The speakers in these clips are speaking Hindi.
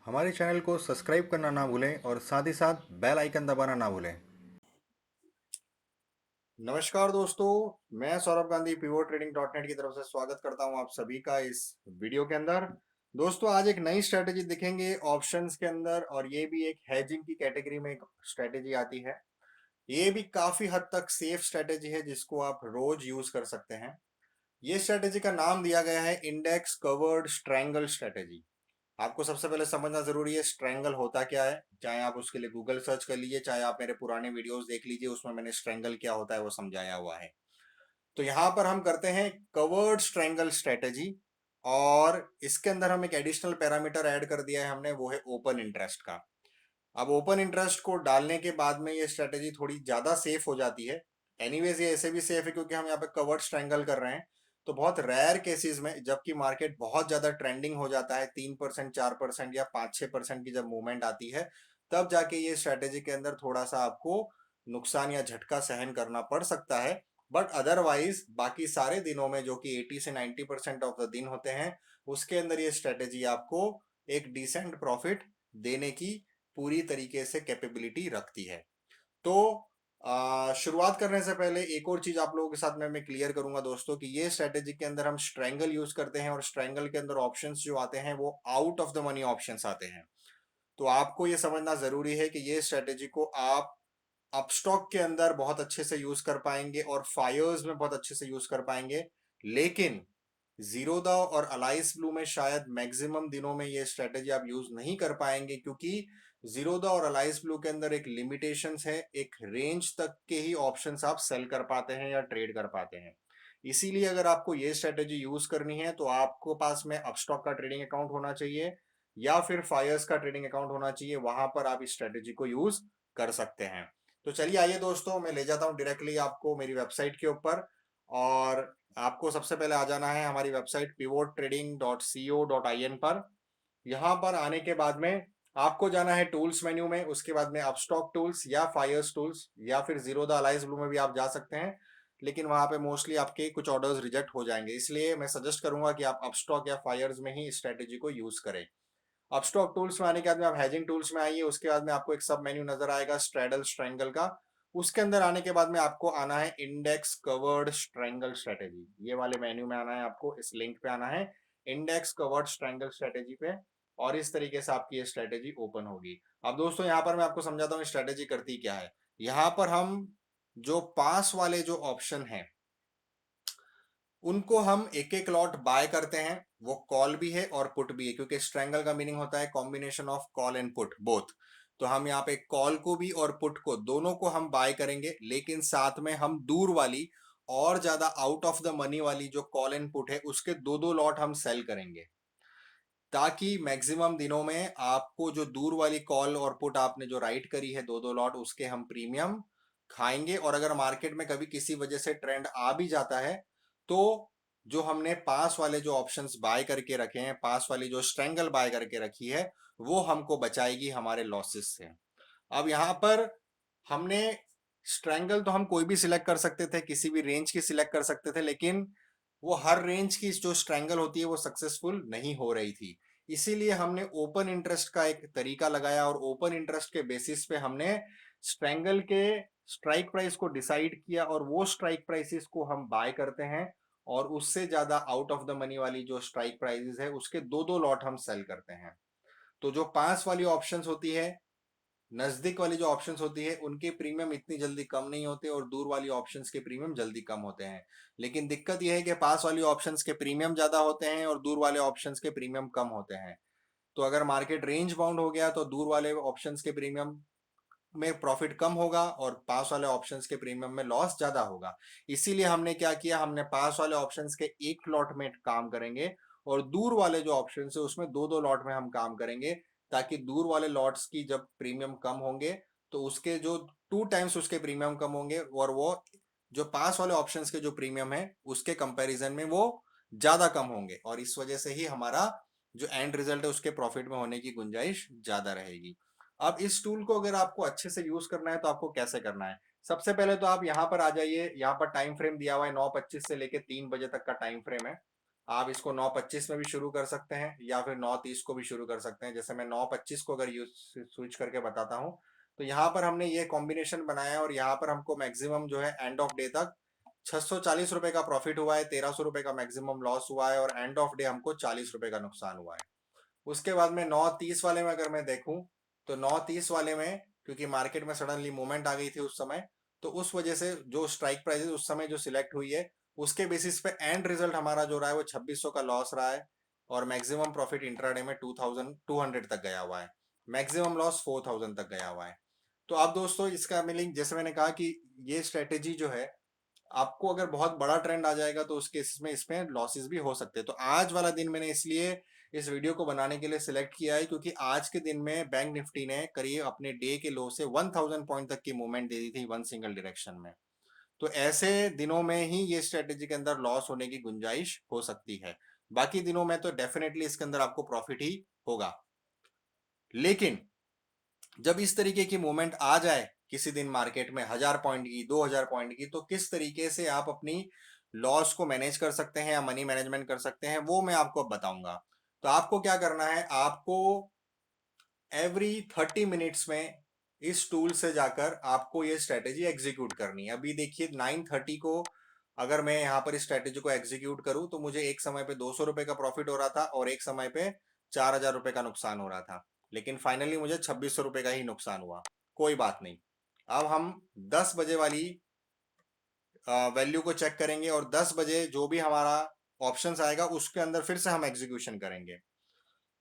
हमारे चैनल को सब्सक्राइब करना ना भूलें और साथ ही साथ बेल आइकन दबाना ना भूलें। नमस्कार दोस्तों, मैं Saurabh Gandhi pivot trading dot net की तरफ से स्वागत करता हूं आप सभी का इस वीडियो के अंदर। दोस्तों, आज एक नई स्ट्रेटेजी दिखेंगे ऑप्शंस के अंदर, और ये भी एक हेजिंग की कैटेगरी में एक स्ट्रेटेजी आती है। ये भी काफी हद तक सेफ स्ट्रेटेजी है जिसको आप रोज यूज कर सकते हैं। ये स्ट्रेटेजी का नाम दिया गया है इंडेक्स कवर्ड स्ट्रैंगल स्ट्रेटेजी। आपको सबसे पहले समझना जरूरी है स्ट्रैंगल होता क्या है। चाहे आप उसके लिए गूगल सर्च कर लीजिए, चाहे आप मेरे पुराने वीडियोस देख लीजिए, उसमें मैंने स्ट्रैंगल क्या होता है वो समझाया हुआ है। तो यहां पर हम करते हैं कवर्ड स्ट्रैंगल स्ट्रेटेजी, और इसके अंदर हम एक एडिशनल पैरामीटर ऐड कर दिया है हमने, वो है ओपन इंटरेस्ट का। अब ओपन इंटरेस्ट को डालने के बाद में ये स्ट्रेटेजी थोड़ी ज्यादा सेफ हो जाती है। एनीवेज ये ऐसे भी सेफ है क्योंकि हम यहाँ पे कवर्ड स्ट्रैंगल कर रहे हैं। तो बहुत रेयर केसेस में, जबकि मार्केट बहुत ज्यादा ट्रेंडिंग हो जाता है, 3% 4% या 5-6% की जब मूवमेंट आती है, तब जाके ये स्ट्रेटेजी के अंदर थोड़ा सा आपको नुकसान या झटका सहन करना पड़ सकता है। बट अदरवाइज बाकी सारे दिनों में, जो कि 80 से 90% ऑफ द दिन होते हैं, उसके अंदर ये स्ट्रेटेजी आपको एक डिसेंट प्रॉफिट देने की पूरी तरीके से कैपेबिलिटी रखती है। तो शुरुआत करने से पहले एक और चीज आप लोगों के साथ में मैं क्लियर करूंगा दोस्तों, कि ये स्ट्रेटेजी के अंदर हम स्ट्रैंगल यूज करते हैं, और स्ट्रैंगल के अंदर ऑप्शंस जो आते हैं वो out of the money options आते हैं। तो आपको ये समझना जरूरी है कि ये स्ट्रेटेजी को आप अपस्टॉक के अंदर बहुत अच्छे से यूज कर पाएंगे और फायर्स में बहुत अच्छे से यूज कर पाएंगे, लेकिन जीरोदा और अलाइस ब्लू में शायद मैक्सिमम दिनों में ये स्ट्रेटेजी आप यूज नहीं कर पाएंगे, क्योंकि जीरोदा और अलाइस ब्लू के अंदर एक लिमिटेशंस है, एक रेंज तक के ही ऑप्शंस आप सेल कर पाते हैं या ट्रेड कर पाते हैं। इसीलिए अगर आपको ये स्ट्रेटेजी यूज करनी है तो आपको पास में अपस्टॉक का ट्रेडिंग अकाउंट होना चाहिए, या फिर फायर्स का ट्रेडिंग अकाउंट होना चाहिए। वहां पर आप इस स्ट्रेटेजी को यूज कर सकते हैं। तो चलिए आइए दोस्तों, मैं ले जाता हूं डायरेक्टली आपको मेरी वेबसाइट के ऊपर। और आपको सबसे पहले आ जाना है हमारी वेबसाइट pivotTrading.co.in पर। यहां पर आने के बाद में आपको जाना है टूल्स मेन्यू में, उसके बाद में अपस्टॉक टूल्स या फायर्स टूल्स, या फिर जीरोदा अलाइज ब्लू में भी आप जा सकते हैं। लेकिन वहां पे मोस्टली आपके कुछ ऑर्डर्स रिजेक्ट हो जाएंगे, इसलिए मैं सजेस्ट करूंगा कि आप अपस्टॉक या फायर्स में ही स्ट्रेटेजी को यूज करें। अपस्टॉक टूल्स में आने के बाद में आप हैजिंग टूल्स में आइए, उसके बाद में आपको एक सब मेन्यू नजर आएगा स्ट्रेडल स्ट्रैंगल का। उसके अंदर आने के बाद में आपको आना है इंडेक्स कवर्ड स्ट्रैंगल स्ट्रेटेजी, ये वाले मेन्यू में आना है, आपको इस लिंक पे आना है इंडेक्स कवर्ड स्ट्रैंगल स्ट्रेटेजी पे। और इस तरीके से आपकी ये स्ट्रेटेजी ओपन होगी। अब दोस्तों यहाँ पर मैं आपको समझाता हूँ स्ट्रेटेजी करती क्या है। यहाँ पर हम जो पास वाले जो ऑप्शन है उनको हम एक एक लॉट बाय करते हैं। वो कॉल भी है और पुट भी है, क्योंकि स्ट्रैंगल का मीनिंग होता है combination of call and put both. तो हम यहाँ पे कॉल को भी और पुट को दोनों को हम बाय करेंगे, लेकिन साथ में हम दूर वाली और ज्यादा आउट ऑफ द मनी वाली जो कॉल एंड पुट है उसके दो दो लॉट हम सेल करेंगे, ताकि मैक्सिमम दिनों में आपको जो दूर वाली कॉल और पुट आपने जो राइट करी है दो दो लॉट, उसके हम प्रीमियम खाएंगे। और अगर मार्केट में कभी किसी वजह से ट्रेंड आ भी जाता है, तो जो हमने पास वाले जो ऑप्शंस बाय करके रखे हैं, पास वाली जो स्ट्रेंगल बाय करके रखी है, वो हमको बचाएगी हमारे लॉसेस से। अब यहां पर हमने स्ट्रेंगल तो हम कोई भी सिलेक्ट कर सकते थे, किसी भी रेंज की सिलेक्ट कर सकते थे, लेकिन वो हर रेंज की जो स्ट्रेंगल होती है वो सक्सेसफुल नहीं हो रही थी। इसीलिए हमने ओपन इंटरेस्ट का एक तरीका लगाया, और ओपन इंटरेस्ट के बेसिस पे हमने स्ट्रेंगल के स्ट्राइक प्राइस को डिसाइड किया, और वो स्ट्राइक प्राइसेस को हम बाय करते हैं, और उससे ज्यादा आउट ऑफ द मनी वाली जो स्ट्राइक प्राइसेस है उसके दो दो लॉट हम सेल करते हैं। तो जो पास वाली ऑप्शंस होती है, नजदीक वाली जो ऑप्शंस होती है, उनके प्रीमियम इतनी जल्दी कम नहीं होते, और दूर वाली ऑप्शंस के प्रीमियम जल्दी कम होते हैं। लेकिन दिक्कत यह है कि पास वाली ऑप्शंस के प्रीमियम ज्यादा होते हैं और दूर वाले ऑप्शंस के प्रीमियम कम होते हैं। तो अगर मार्केट रेंज बाउंड हो गया तो दूर वाले ऑप्शंस के प्रीमियम में प्रॉफिट कम होगा और पास वाले ऑप्शंस के प्रीमियम में लॉस ज्यादा होगा। इसीलिए हमने क्या किया, हमने पास वाले ऑप्शंस के एक लॉट में काम करेंगे, और दूर वाले जो ऑप्शन है उसमें दो दो लॉट में हम काम करेंगे, ताकि दूर वाले लॉट्स की जब प्रीमियम कम होंगे तो उसके जो 2 टाइम्स उसके प्रीमियम कम होंगे, और वो जो पास वाले ऑप्शंस के जो प्रीमियम है उसके कंपैरिजन में वो ज्यादा कम होंगे, और इस वजह से ही हमारा जो एंड रिजल्ट है उसके प्रॉफिट में होने की गुंजाइश ज्यादा रहेगी। अब इस टूल को अगर आपको अच्छे से यूज करना है तो आपको कैसे करना है। सबसे पहले तो आप यहां पर आ जाइए, यहां पर टाइम फ्रेम दिया हुआ है 9:25 से लेके 3 बजे तक का टाइम फ्रेम है। आप इसको 9:25 में भी शुरू कर सकते हैं या फिर 9:30 को भी शुरू कर सकते हैं। जैसे मैं 9:25 को अगर यूज स्विच करके बताता हूँ, तो यहाँ पर हमने ये कॉम्बिनेशन बनाया है और यहाँ पर हमको मैक्सिमम जो है एंड ऑफ डे तक 640 रुपए का प्रॉफिट हुआ है, 1300 रुपए का मैक्सिमम लॉस हुआ है और एंड ऑफ डे हमको 40 रुपए का नुकसान हुआ है। उसके बाद में 9:30 वाले में अगर मैं देखूं, तो 9:30 वाले में क्योंकि मार्केट में सडनली मूवमेंट आ गई थी उस समय, तो उस वजह से जो स्ट्राइक प्राइस उस समय जो सिलेक्ट हुई है, उसके बेसिस पे एंड रिजल्ट हमारा जो रहा है वो 2600 का लॉस रहा है और मैक्सिमम प्रॉफिट इंट्राडे में 2200 तक गया हुआ है। मैक्सिमम लॉस 4000 तक गया हुआ है। तो अब दोस्तों इसका मीनिंग जैसे मैंने कहा कि ये स्ट्रेटेजी जो है, आपको अगर बहुत बड़ा ट्रेंड आ जाएगा तो उस केस में इसमें लॉसेस भी हो सकते हैं। तो आज वाला दिन मैंने इसलिए इस वीडियो को बनाने के लिए सिलेक्ट किया है क्योंकि आज के दिन में बैंक निफ्टी ने करीब अपने डे के लो से 1000 पॉइंट तक की मूवमेंट दे दी थी वन सिंगल डायरेक्शन में। तो ऐसे दिनों में ही ये स्ट्रेटेजी के अंदर लॉस होने की गुंजाइश हो सकती है। बाकी दिनों में तो डेफिनेटली इसके अंदर आपको प्रॉफिट ही होगा। लेकिन जब इस तरीके की मूवमेंट आ जाए किसी दिन मार्केट में 1000 पॉइंट की, 2000 पॉइंट की, तो किस तरीके से आप अपनी लॉस को मैनेज कर सकते हैं या मनी मैनेजमेंट कर सकते हैं, वो मैं आपको अब बताऊंगा। तो आपको क्या करना है, आपको एवरी 30 मिनट्स में इस टूल से जाकर आपको ये स्ट्रेटेजी एग्जीक्यूट करनी है। अभी देखिए 9:30 को अगर मैं यहाँ पर इस स्ट्रेटेजी को एग्जीक्यूट करूं तो मुझे एक समय पे 200 रुपए का प्रॉफिट हो रहा था और एक समय पे 4000 रुपए का नुकसान हो रहा था। लेकिन फाइनली मुझे 2600 रुपए का ही नुकसान हुआ। कोई बात नहीं। अब हम 10 बजे वाली वैल्यू को चेक करेंगे और 10 बजे जो भी हमारा ऑप्शंस आएगा उसके अंदर फिर से हम एग्जीक्यूशन करेंगे।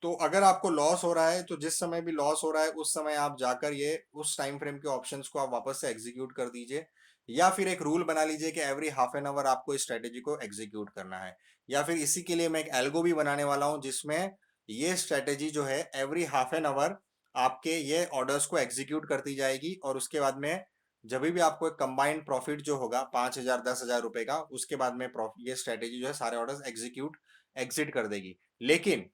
तो अगर आपको लॉस हो रहा है तो जिस समय भी लॉस हो रहा है उस समय आप जाकर ये उस टाइम फ्रेम के ऑप्शंस को आप वापस से एग्जीक्यूट कर दीजिए, या फिर एक रूल बना लीजिए कि एवरी हाफ एन आवर आपको इस स्ट्रेटेजी को एग्जीक्यूट करना है। या फिर इसी के लिए मैं एक एल्गो भी बनाने वाला हूं जिसमें ये स्ट्रेटेजी जो है एवरी हाफ एन आवर आपके ये ऑर्डर्स को एग्जीक्यूट करती जाएगी और उसके बाद में जब भी आपको एक कंबाइंड प्रॉफिट जो होगा 5000 10,000 रुपए का, उसके बाद में ये स्ट्रेटेजी जो है सारे ऑर्डर्स एग्जिट कर देगी। लेकिन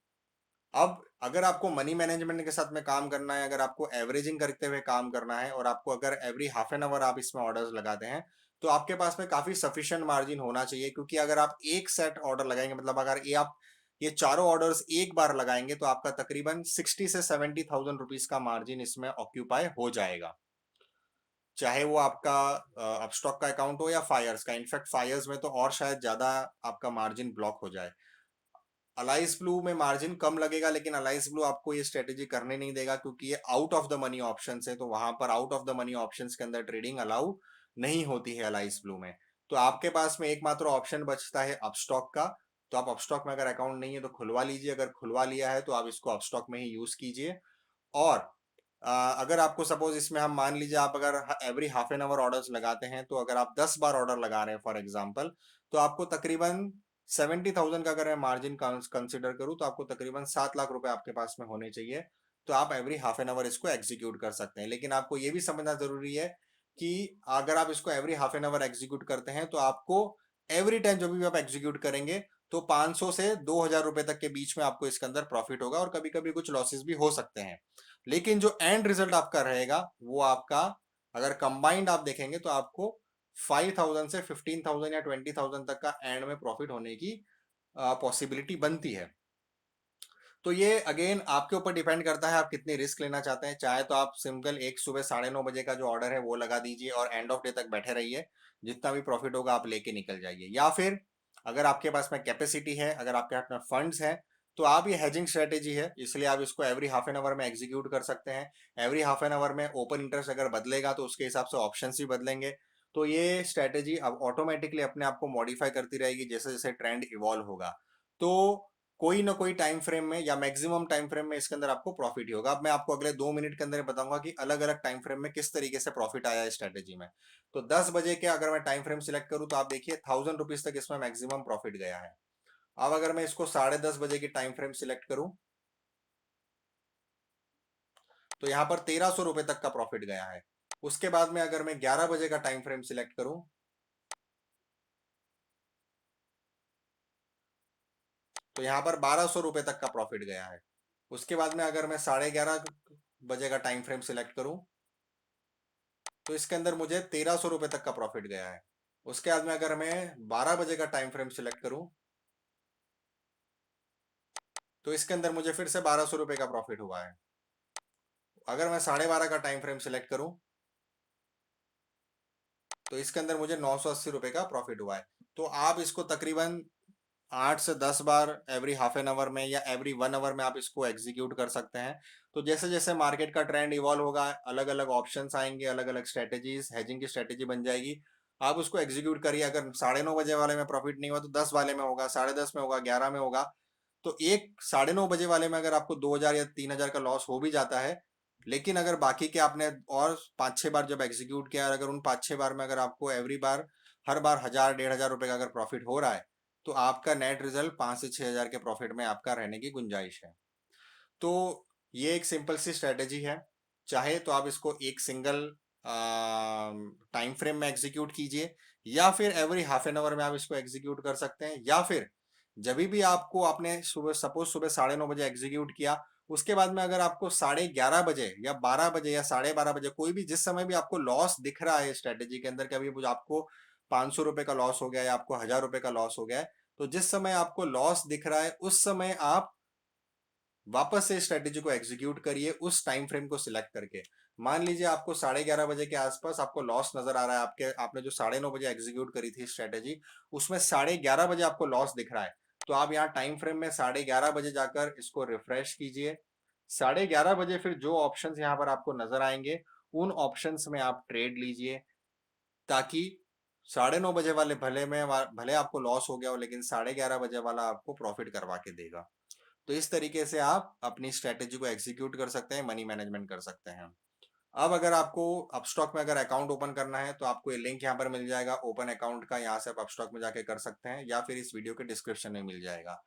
अब अगर आपको मनी मैनेजमेंट के साथ में काम करना है, अगर आपको एवरेजिंग करते हुए काम करना है और आपको अगर एवरी हाफ एन आवर आप इसमें ऑर्डर्स लगाते हैं, तो आपके पास में काफी सफिशिएंट मार्जिन होना चाहिए। क्योंकि अगर आप एक सेट ऑर्डर लगाएंगे, मतलब अगर ये आप ये चारों ऑर्डर्स एक बार लगाएंगे तो आपका तकरीबन 60 से 70,000 रुपीज का मार्जिन इसमें ऑक्यूपाई हो जाएगा। चाहे वो आपका अपस्टॉक का अकाउंट हो या फायर्स का। इनफैक्ट फायर्स में तो और शायद ज्यादा आपका मार्जिन ब्लॉक हो जाए। अलाइस ब्लू में मार्जिन कम लगेगा, लेकिन अलाइस ब्लू आपको ये स्ट्रेटेजी करने नहीं देगा क्योंकि ये out of the money option है। तो वहां पर out of the money option के अंदर ट्रेडिंग अलाउ नहीं होती है अलाइस ब्लू में। तो आपके पास में एकमात्र ऑप्शन बचता है अपस्टॉक का। तो आप अपस्टॉक में अगर अकाउंट नहीं है तो खुलवा लीजिए, अगर खुलवा लिया है तो आप इसको अपस्टॉक में ही यूज कीजिए। और अगर आपको सपोज इसमें हम मान लीजिए आप अगर every half an hour orders लगाते हैं, तो अगर आप 10 बार ऑर्डर लगा रहे हैं फॉर एग्जांपल, तो आपको तकरीबन 70,000 का अगर मैं मार्जिन कंसिडर करूं तो आपको तकरीबन 7 लाख रुपए आपके पास में होने चाहिए। तो आप एवरी हाफ एन आवर इसको एग्जीक्यूट कर सकते हैं। लेकिन आपको ये भी समझना जरूरी है कि अगर आप इसको every half an hour execute करते हैं तो आपको एवरी टाइम जब भी आप एग्जीक्यूट करेंगे तो 500 से 2000 रुपए तक के बीच में आपको इसके अंदर प्रॉफिट होगा और कभी कभी कुछ लॉसेस भी हो सकते हैं। लेकिन जो एंड रिजल्ट आपका रहेगा वो आपका, अगर कंबाइंड आप देखेंगे तो आपको 5000 से 15,000 या 20,000 तक का एंड में प्रॉफिट होने की पॉसिबिलिटी बनती है। तो ये अगेन आपके ऊपर डिपेंड करता है आप कितनी रिस्क लेना चाहते हैं। चाहे तो आप सिंपल एक सुबह 9:30 बजे का जो ऑर्डर है वो लगा दीजिए और एंड ऑफ डे तक बैठे रहिए, जितना भी प्रॉफिट होगा आप लेके निकल जाइए। या फिर अगर आपके पास में कैपेसिटी है, अगर आपके हाथ में फंड्स हैं, तो आप ये हेजिंग स्ट्रेटेजी है इसलिए आप इसको एवरी हाफ एन आवर में एग्जीक्यूट कर सकते हैं। एवरी हाफ एन आवर में ओपन इंटरेस्ट अगर बदलेगा तो उसके हिसाब से ऑप्शन भी बदलेंगे। तो ये स्ट्रेटेजी अब ऑटोमेटिकली अपने आप को मॉडिफाई करती रहेगी जैसे जैसे ट्रेंड इवॉल्व होगा। तो कोई ना कोई टाइम फ्रेम में या मैक्सिमम टाइम फ्रेम में इसके अंदर आपको प्रॉफिट ही होगा। अब मैं आपको अगले 2 मिनट के अंदर बताऊंगा कि अलग अलग टाइम फ्रेम में किस तरीके से प्रॉफिट आया है स्ट्रेटेजी में। तो 10 बजे के अगर मैं टाइम फ्रेम सिलेक्ट करूं तो आप देखिए 1000 रुपीज तक इसमें मैक्सिमम प्रॉफिट गया है। अब अगर मैं इसको 10:30 बजे की टाइम फ्रेम सिलेक्ट करूं तो यहां पर 1300 रुपए तक का प्रॉफिट गया है। उसके बाद में अगर मैं 11 बजे का टाइम फ्रेम सिलेक्ट करूं तो यहां पर 1200 रुपए तक का प्रॉफिट गया है। उसके बाद में अगर मैं 11:30 बजे का टाइम फ्रेम सिलेक्ट करूं तो इसके अंदर मुझे 1300 रुपए तक का प्रॉफिट गया है। उसके बाद में अगर मैं 12 बजे का टाइम फ्रेम सिलेक्ट करूं तो इसके अंदर मुझे फिर से 1200 रुपये का प्रॉफिट हुआ है। अगर मैं 12.5 का टाइम फ्रेम सिलेक्ट करूं तो इसके अंदर मुझे 980 रुपये का प्रॉफिट हुआ है। तो आप इसको तकरीबन 8 से 10 बार एवरी हाफ एन आवर में या एवरी 1 आवर में आप इसको एग्जीक्यूट कर सकते हैं। तो जैसे जैसे मार्केट का ट्रेंड इवॉल्व होगा, अलग अलग ऑप्शंस आएंगे, अलग अलग स्ट्रेटेजीज, हेजिंग की स्ट्रेटेजी बन जाएगी। आप उसको एग्जीक्यूट करिए। अगर 9:30 बजे वाले में प्रॉफिट नहीं हुआ तो 10 वाले में होगा, 10:30 में होगा, 11 में होगा। तो एक 9:30 बजे वाले में अगर आपको 2,000 या 3,000 का लॉस हो भी जाता है, लेकिन अगर बाकी के आपने और 5-6 बार जब एग्जीक्यूट किया और अगर उन 5-6 बार में अगर आपको एवरी बार हर बार 1,000 1,500 रुपये का अगर प्रॉफिट हो रहा है तो आपका नेट रिजल्ट 5 से 6 हज़ार के प्रॉफिट में आपका रहने की गुंजाइश है। तो ये एक सिंपल सी स्ट्रेटेजी है। चाहे तो आप इसको एक सिंगल टाइम फ्रेम में एग्जीक्यूट कीजिए, या फिर एवरी हाफ एन आवर में आप इसको एग्जीक्यूट कर सकते हैं, या फिर जब भी आपको आपने सुबह सपोज सुबह 9:30 बजे एग्जीक्यूट किया, उसके बाद में अगर आपको 11:30 बजे या 12 बजे या 12:30 बजे कोई भी जिस समय भी आपको लॉस दिख रहा है स्ट्रेटेजी के अंदर, कभी आपको 500 रुपये का लॉस हो गया या आपको 1,000 रुपये का लॉस हो गया है, तो जिस समय आपको लॉस दिख रहा है उस समय आप वापस से स्ट्रेटेजी को एग्जीक्यूट करिए उस टाइम फ्रेम को सिलेक्ट करके। मान लीजिए आपको 11:30 बजे के आसपास आपको लॉस नजर आ रहा है, आपके आपने जो 9:30 बजे एग्जीक्यूट करी थी स्ट्रेटेजी, उसमें 11:30 बजे आपको लॉस दिख रहा है। तो आप यहाँ टाइम फ्रेम में 11:30 बजे जाकर इसको रिफ्रेश कीजिए। 11:30 बजे फिर जो ऑप्शंस यहाँ पर आपको नजर आएंगे उन ऑप्शंस में आप ट्रेड लीजिए, ताकि 9:30 बजे वाले भले आपको लॉस हो गया हो, लेकिन 11:30 बजे वाला आपको प्रॉफिट करवा के देगा। तो इस तरीके से आप अपनी स्ट्रेटेजी को एग्जीक्यूट कर सकते हैं, मनी मैनेजमेंट कर सकते हैं। अब अगर आपको अपस्टॉक में अगर अकाउंट ओपन करना है तो आपको ये लिंक यहाँ पर मिल जाएगा ओपन अकाउंट का, यहाँ से आप अपस्टॉक में जाके कर सकते हैं, या फिर इस वीडियो के डिस्क्रिप्शन में मिल जाएगा।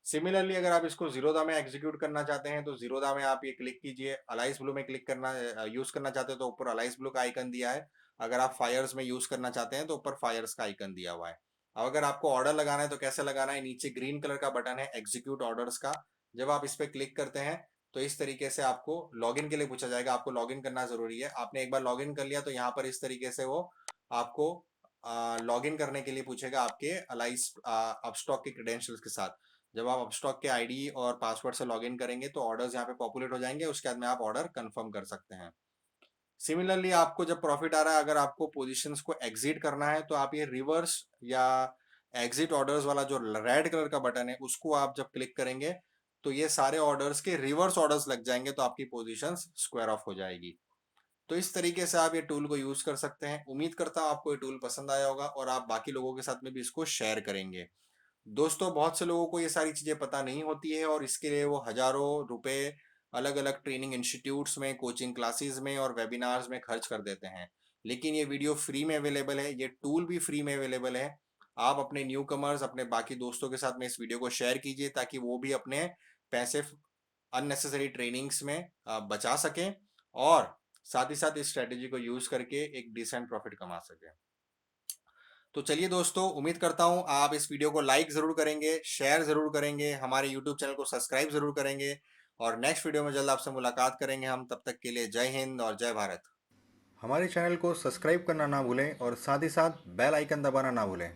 सिमिलरली अगर आप इसको जीरोधा में एग्जीक्यूट करना चाहते हैं तो जीरोधा में आप ये क्लिक कीजिए। अलाइस ब्लू में क्लिक करना यूज करना चाहते हो तो ऊपर अलाइस ब्लू का आइकन दिया है। अगर आप फायर्स में यूज करना चाहते हैं तो ऊपर फायर्स का आइकन दिया हुआ है। अब अगर आपको ऑर्डर लगाना है तो कैसे लगाना है, नीचे ग्रीन कलर का बटन है एग्जीक्यूट ऑर्डर्स का, जब आप इस पर क्लिक करते हैं तो इस तरीके से आपको लॉगिन के लिए पूछा जाएगा। आपको लॉगिन करना जरूरी है। आपने एक बार लॉगिन कर लिया तो यहाँ पर इस तरीके से वो आपको लॉगिन करने के लिए पूछेगा आपके अलाइस अपस्टॉक के क्रेडेंशियल्स के साथ। जब आप अपस्टॉक के आईडी और पासवर्ड से लॉगिन करेंगे तो ऑर्डर्स यहाँ पे पॉपुलेट हो जाएंगे, उसके बाद में आप ऑर्डर कंफर्म कर सकते हैं। सिमिलरली आपको जब प्रॉफिट आ रहा है, अगर आपको पोजीशंस को एग्जिट करना है तो आप ये रिवर्स या एग्जिट ऑर्डर्स वाला जो रेड कलर का बटन है उसको आप जब क्लिक करेंगे तो ये सारे ऑर्डर्स के रिवर्स ऑर्डर्स लग जाएंगे, तो आपकी पोजीशंस स्क्वायर ऑफ हो जाएगी। तो इस तरीके से आप ये टूल को यूज कर सकते हैं। उम्मीद करता हूँ आपको ये टूल पसंद आया होगा और आप बाकी लोगों के साथ में भी इसको शेयर करेंगे। दोस्तों, बहुत से लोगों को ये सारी चीज़ें पता नहीं होती है और इसके लिए वो हजारों रुपए अलग अलग ट्रेनिंग इंस्टीट्यूट्स में, कोचिंग क्लासेस में और वेबिनार्स में खर्च कर देते हैं। लेकिन ये वीडियो फ्री में अवेलेबल है, ये टूल भी फ्री में अवेलेबल है। आप अपने न्यू कमर्स, अपने बाकी दोस्तों के साथ में इस वीडियो को शेयर कीजिए ताकि वो भी अपने पैसे अननेसेसरी ट्रेनिंग्स में बचा सकें और साथ ही साथ इस स्ट्रेटेजी को यूज करके एक डिसेंट प्रॉफिट कमा सकें। तो चलिए दोस्तों, उम्मीद करता हूं आप इस वीडियो को लाइक जरूर करेंगे, शेयर जरूर करेंगे, हमारे यूट्यूब चैनल को सब्सक्राइब जरूर करेंगे और नेक्स्ट वीडियो में जल्द आपसे मुलाकात करेंगे हम। तब तक के लिए जय हिंद और जय भारत। हमारे चैनल को सब्सक्राइब करना ना भूलें और साथ ही साथ बेल आइकन दबाना ना भूलें।